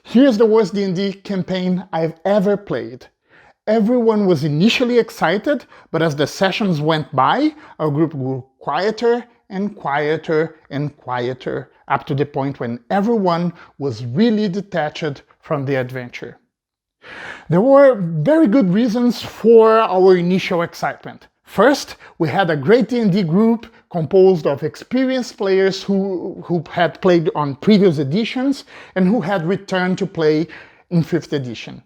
Here's the worst D&D campaign I've ever played. Everyone was initially excited, but as the sessions went by, our group grew quieter and quieter and quieter, up to the point when everyone was really detached from the adventure. There were very good reasons for our initial excitement. First, we had a great D&D group composed of experienced players who had played on previous editions and who had returned to play in 5th edition.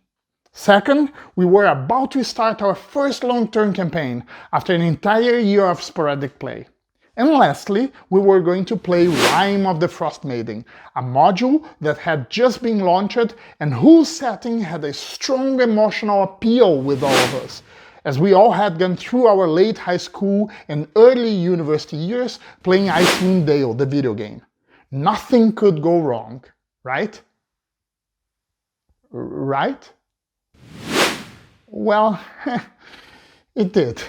Second, we were about to start our first long-term campaign after an entire year of sporadic play. And lastly, we were going to play Rime of the Frost Maiden, a module that had just been launched and whose setting had a strong emotional appeal with all of us, as we all had gone through our late high school and early university years playing Icewind Dale, the video game. Nothing could go wrong, right? Right? Well, it did.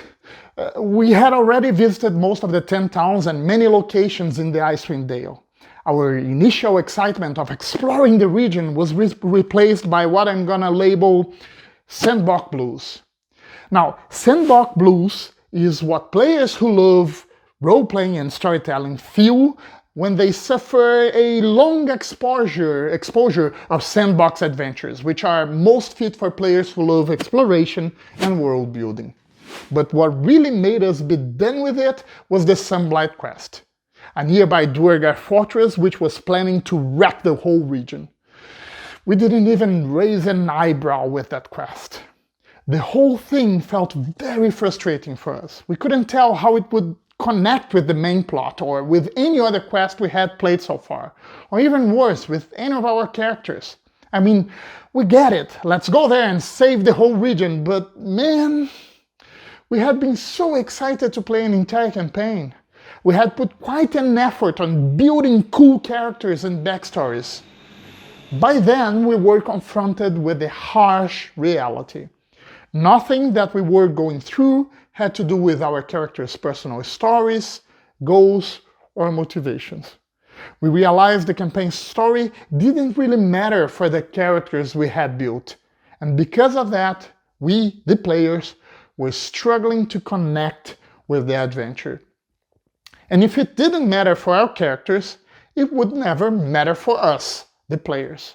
We had already visited most of the 10 towns and many locations in the Icewind Dale. Our initial excitement of exploring the region was replaced by what I'm gonna label sandbox blues. Now, sandbox blues is what players who love role-playing and storytelling feel when they suffer a long exposure of sandbox adventures, which are most fit for players who love exploration and world building. But what really made us be done with it was the Sunblight quest, a nearby Duergar fortress which was planning to wreck the whole region. We didn't even raise an eyebrow with that quest. The whole thing felt very frustrating for us. We couldn't tell how it would connect with the main plot or with any other quest we had played so far, or even worse, with any of our characters. I mean, we get it, let's go there and save the whole region, but man, we had been so excited to play an entire campaign. We had put quite an effort on building cool characters and backstories. By then, we were confronted with a harsh reality. Nothing that we were going through had to do with our characters' personal stories, goals, or motivations. We realized the campaign's story didn't really matter for the characters we had built, and because of that, we, the players, were struggling to connect with the adventure. And if it didn't matter for our characters, it would never matter for us, the players.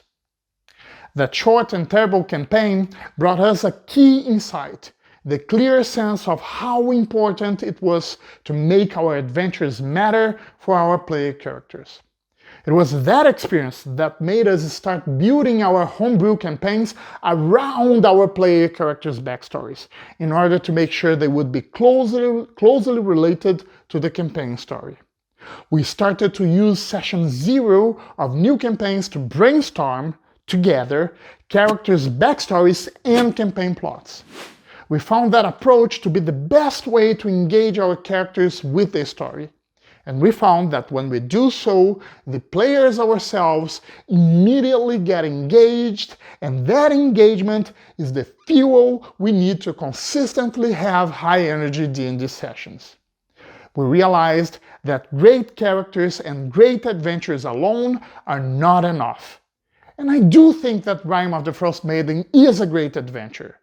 That short and terrible campaign brought us a key insight, the clear sense of how important it was to make our adventures matter for our player characters. It was that experience that made us start building our homebrew campaigns around our player characters' backstories, in order to make sure they would be closely related to the campaign story. We started to use Session Zero of new campaigns to brainstorm, together, characters' backstories and campaign plots. We found that approach to be the best way to engage our characters with the story. And we found that when we do so, the players ourselves immediately get engaged, and that engagement is the fuel we need to consistently have high-energy D&D sessions. We realized that great characters and great adventures alone are not enough. And I do think that Rime of the Frost Maiden is a great adventure.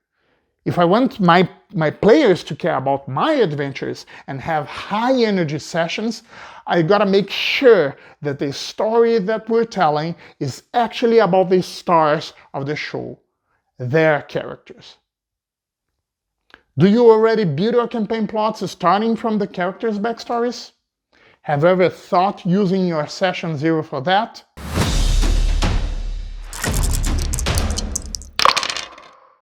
If I want my players to care about my adventures and have high-energy sessions, I gotta make sure that the story that we're telling is actually about the stars of the show, their characters. Do you already build your campaign plots starting from the characters' backstories? Have you ever thought using your Session Zero for that?